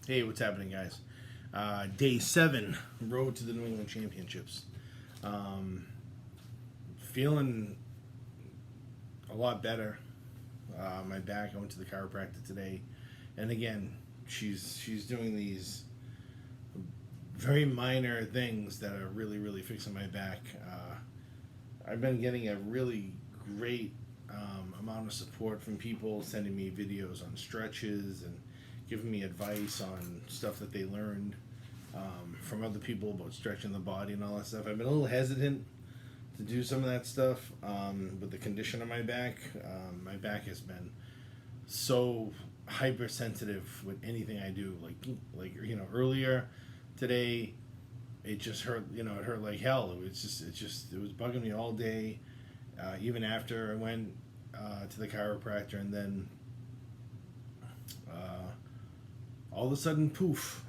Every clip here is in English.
Hey, what's happening, guys? Day 7, road to the New England Championships. Um, Feeling a lot better. My back. I went to the chiropractor today, and again, she's doing these very minor things that are really fixing my back. I've been getting a really great amount of support from people sending me videos on stretches and giving me advice on stuff that they learned from other people about stretching the body and all that stuff. I've been a little hesitant to do some of that stuff with the condition of my back. My back has been so hypersensitive with anything I do. Earlier today, it just hurt. It hurt like hell. It was bugging me all day. Even after I went to the chiropractor, and then all of a sudden, poof!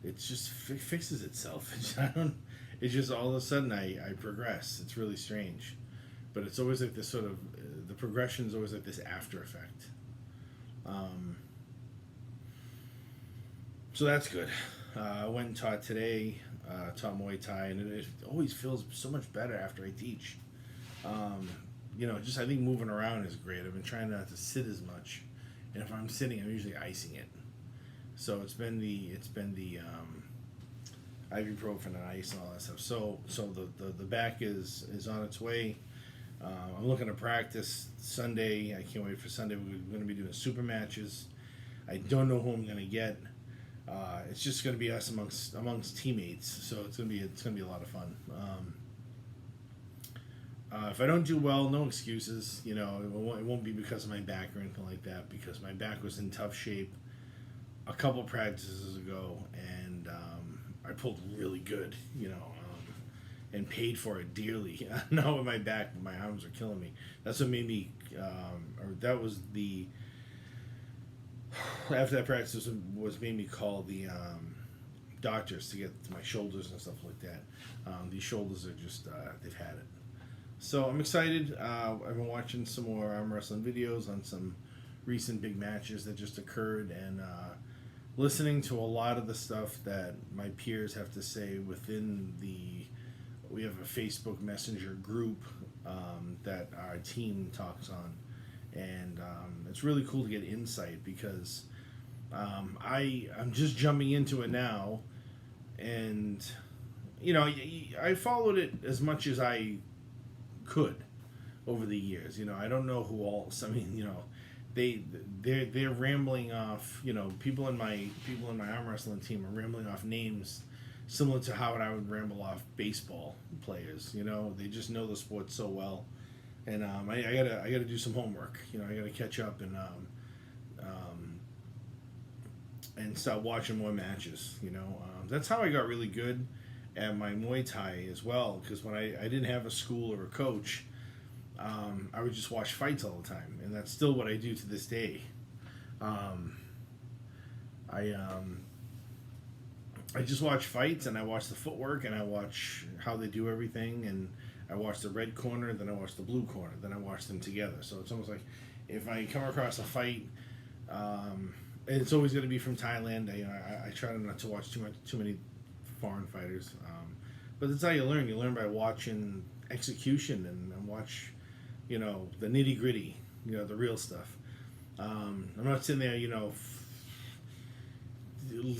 Fixes itself. I don't. It's just all of a sudden I progress. It's really strange, but it's always like this sort of the progression is always like this after effect. Um, so that's good. I went and taught today, taught Muay Thai, and it always feels so much better after I teach. Um, just I think moving around is great. I've been trying not to sit as much, and if I'm sitting, I'm usually icing it. So it's been the ibuprofen and ice and all that stuff. So the back is on its way. I'm looking to practice Sunday. I can't wait for Sunday. We're going to be doing super matches. I don't know who I'm going to get. It's just going to be us amongst teammates. So it's gonna be a lot of fun. If I don't do well, no excuses. It won't be because of my back or anything like that. Because my back was in tough shape a couple practices ago, and I pulled really good. And paid for it dearly. Not with my back, but my arms are killing me. That's what made me, or that was the after that practice was made me call the doctors to get my shoulders and stuff like that. These shoulders are just they've had it. So I'm excited. I've been watching some more arm wrestling videos on some recent big matches that just occurred, and listening to a lot of the stuff that my peers have to say within the. We have a Facebook Messenger group that our team talks on, and it's really cool to get insight because I'm just jumping into it now, and I followed it as much as I could over the years. I don't know who else. I mean, they're rambling off. People in my arm wrestling team are rambling off names similar to how I would ramble off baseball players. They just know the sport so well, and I gotta do some homework. I gotta catch up and start watching more matches. That's how I got really good at my Muay Thai as well. Because when I didn't have a school or a coach, I would just watch fights all the time, and that's still what I do to this day. Um, I I just watch fights, and I watch the footwork, and I watch how they do everything, and I watch the red corner, then I watch the blue corner, then I watch them together. So it's almost like if I come across a fight, it's always going to be from Thailand. I try not to watch too many foreign fighters, but that's how you learn. You learn by watching execution and watch, the nitty gritty, the real stuff. I'm not sitting there,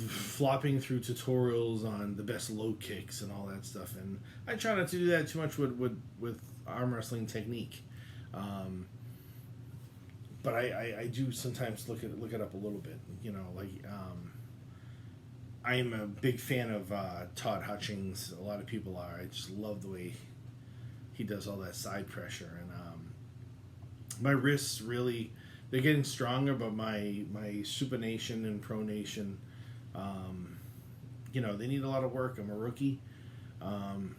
flopping through tutorials on the best low kicks and all that stuff, and I try not to do that too much with arm wrestling technique, but I do sometimes look it up a little bit. I am a big fan of Todd Hutchings. A lot of people are. I just love the way he does all that side pressure, and my wrists really they're getting stronger, but my supination and pronation, they need a lot of work. I'm a rookie,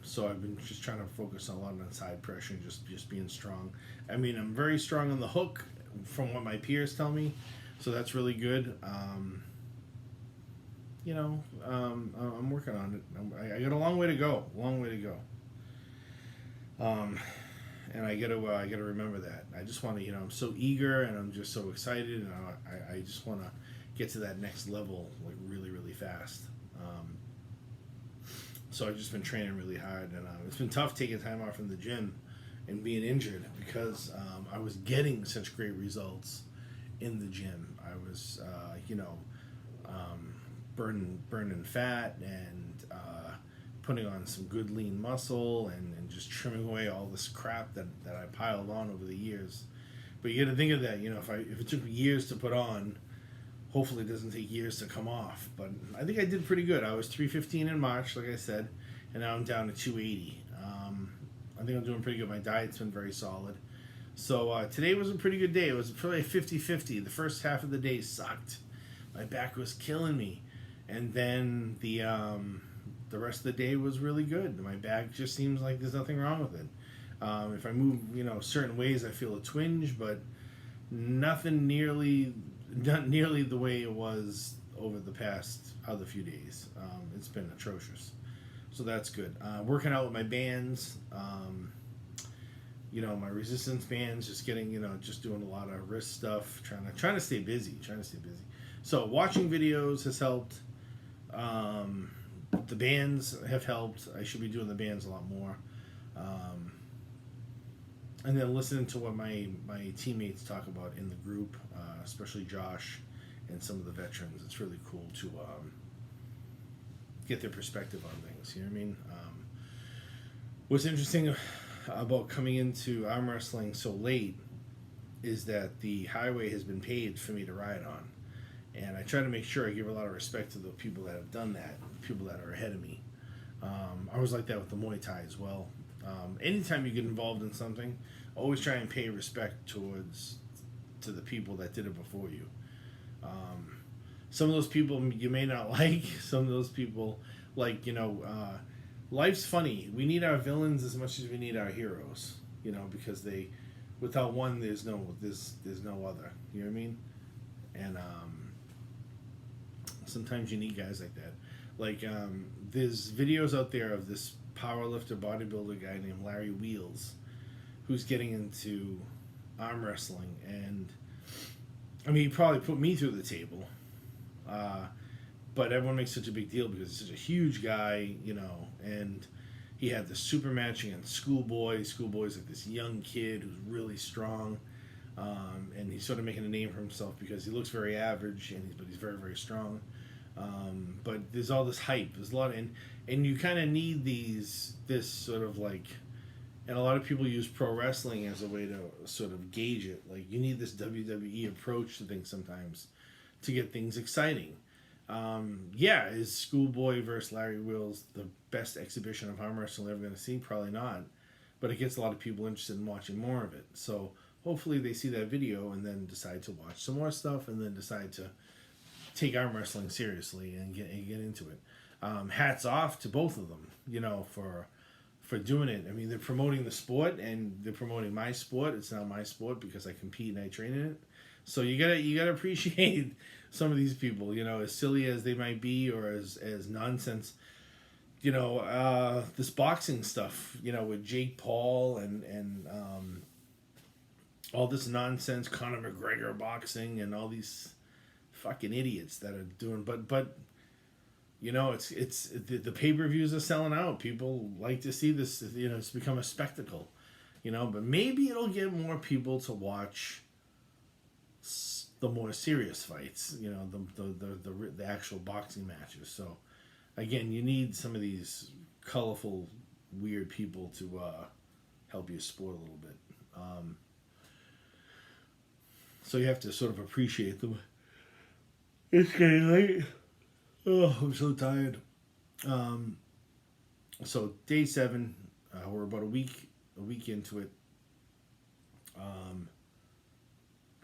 so I've been just trying to focus a lot on side pressure and just being strong. I mean, I'm very strong on the hook, from what my peers tell me, so that's really good. I'm working on it. I got a long way to go. And I gotta remember that. I just want to, I'm so eager, and I'm just so excited, and I just want to get to that next level like really, really fast. So I've just been training really hard, and it's been tough taking time off from the gym and being injured because I was getting such great results in the gym. I was, burning fat and putting on some good lean muscle and just trimming away all this crap that I piled on over the years. But you got to think of that, if it took years to put on, hopefully it doesn't take years to come off. But I think I did pretty good. I was 315 in March, like I said, and now I'm down to 280. I think I'm doing pretty good. My diet's been very solid. So today was a pretty good day. It was probably a 50-50. The first half of the day sucked. My back was killing me. And then the rest of the day was really good. My back just seems like there's nothing wrong with it. If I move, certain ways, I feel a twinge, but not nearly the way it was over the past other few days. It's been atrocious. So that's good. Working out with my bands, my resistance bands, just getting, just doing a lot of wrist stuff, trying to stay busy. So watching videos has helped. The bands have helped. I should be doing the bands a lot more. And then listening to what my teammates talk about in the group, especially Josh and some of the veterans. It's really cool to get their perspective on things. You know what I mean? What's interesting about coming into arm wrestling so late is that the highway has been paved for me to ride on. And I try to make sure I give a lot of respect to the people that have done that, people that are ahead of me. I was like that with the Muay Thai as well. Anytime you get involved in something, always try and pay respect to the people that did it before you. Some of those people you may not like. Some of those people, life's funny. We need our villains as much as we need our heroes. Because without one, there's no other. You know what I mean? And sometimes you need guys like that. There's videos out there of this powerlifter bodybuilder guy named Larry Wheels who's getting into arm wrestling, and he probably put me through the table, but everyone makes such a big deal because he's such a huge guy, and he had the super match against Schoolboy. Schoolboy's like this young kid who's really strong, and he's sort of making a name for himself because he looks very average, but he's very, very strong. But there's all this hype. There's a lot, and you kind of need this sort of and a lot of people use pro wrestling as a way to sort of gauge it. You need this WWE approach to things sometimes to get things exciting. Is Schoolboy versus Larry Wheels the best exhibition of arm wrestling we're ever going to see? Probably not. But it gets a lot of people interested in watching more of it. So hopefully they see that video and then decide to watch some more stuff and then decide to take arm wrestling seriously and get into it. Hats off to both of them, for doing it. They're promoting the sport and they're promoting my sport. It's now my sport because I compete and I train in it. So you gotta appreciate some of these people, as silly as they might be or as nonsense. This boxing stuff, with Jake Paul and all this nonsense, Conor McGregor boxing and all these fucking idiots that are doing, but it's the pay-per-views are selling out. People like to see this. It's become a spectacle. But maybe it'll get more people to watch the more serious fights. The actual boxing matches. So again, you need some of these colorful, weird people to help you sport a little bit. So you have to sort of appreciate them. It's getting late. Oh, I'm so tired. So day 7, we're about a week into it.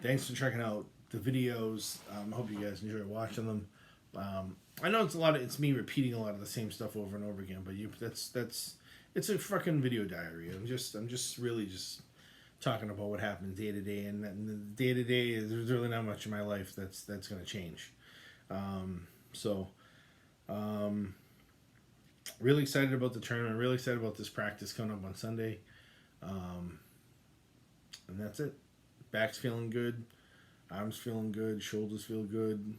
Thanks for checking out the videos. I hope you guys enjoy watching them. I know it's me repeating a lot of the same stuff over and over again, but it's a fucking video diary. I'm just really talking about what happens day to day, and day to day there's really not much in my life that's going to change. Really excited about the tournament. Really excited about this practice coming up on Sunday. And that's it. Back's feeling good. Arms feeling good. Shoulders feel good.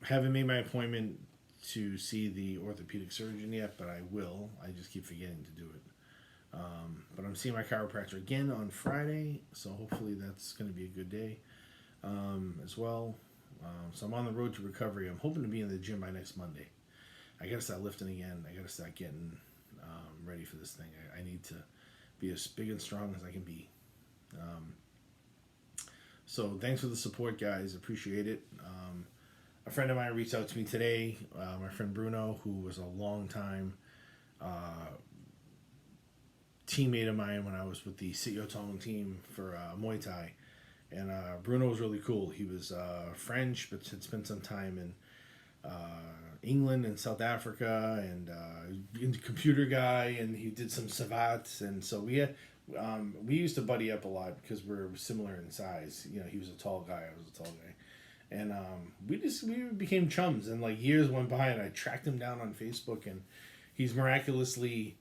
Haven't made my appointment to see the orthopedic surgeon yet, but I will. I just keep forgetting to do it. But I'm seeing my chiropractor again on Friday, so hopefully that's going to be a good day as well. So I'm on the road to recovery. I'm hoping to be in the gym by next Monday. I got to start lifting again. I got to start getting ready for this thing. I need to be as big and strong as I can be. So thanks for the support, guys. Appreciate it. A friend of mine reached out to me today, my friend Bruno, who was a long time teammate of mine when I was with the Sityo Tong team for Muay Thai. And Bruno was really cool. He was French, but had spent some time in England and South Africa, and a computer guy, and he did some savate. And so we used to buddy up a lot because we're similar in size. You know, he was a tall guy, I was a tall guy. And we became chums, and like years went by, and I tracked him down on Facebook, and he's miraculously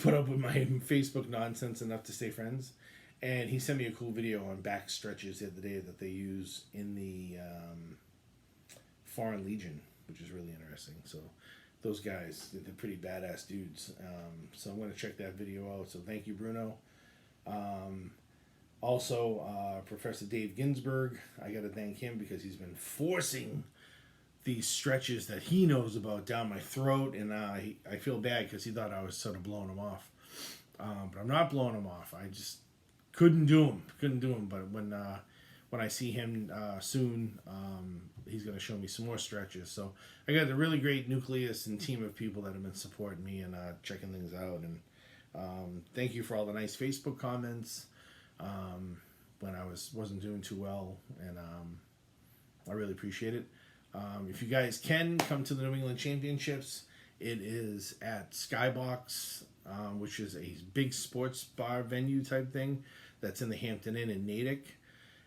put up with my Facebook nonsense enough to stay friends. And he sent me a cool video on back stretches the other day that they use in the Foreign Legion, which is really interesting. So those guys, they're pretty badass dudes. So I'm going to check that video out. So thank you, Bruno. Also, Professor Dave Ginsburg, I got to thank him because he's been forcing these stretches that he knows about down my throat, and I feel bad because he thought I was sort of blowing him off. But I'm not blowing him off. I just couldn't do them. But when I see him soon, he's going to show me some more stretches. So I got a really great nucleus and team of people that have been supporting me and checking things out. And thank you for all the nice Facebook comments when I wasn't doing too well, and I really appreciate it. If you guys can come to the New England Championships, it is at Skybox, which is a big sports bar venue type thing that's in the Hampton Inn in Natick.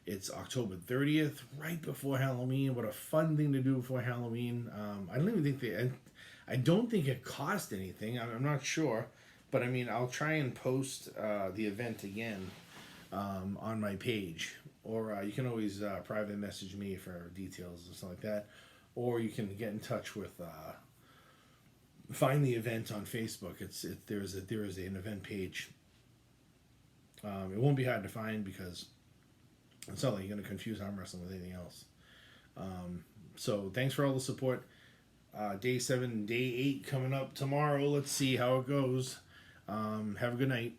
It's October 30th, right before Halloween. What a fun thing to do before Halloween. I don't think it cost anything. I'm not sure, but I mean, I'll try and post the event again on my page, or you can always private message me for details or something like that, or you can get in touch with find the event on Facebook. There is an event page. It won't be hard to find because it's not like you're going to confuse arm wrestling with anything else. So thanks for all the support. Day 7, day 8 coming up tomorrow. Let's see how it goes. Have a good night.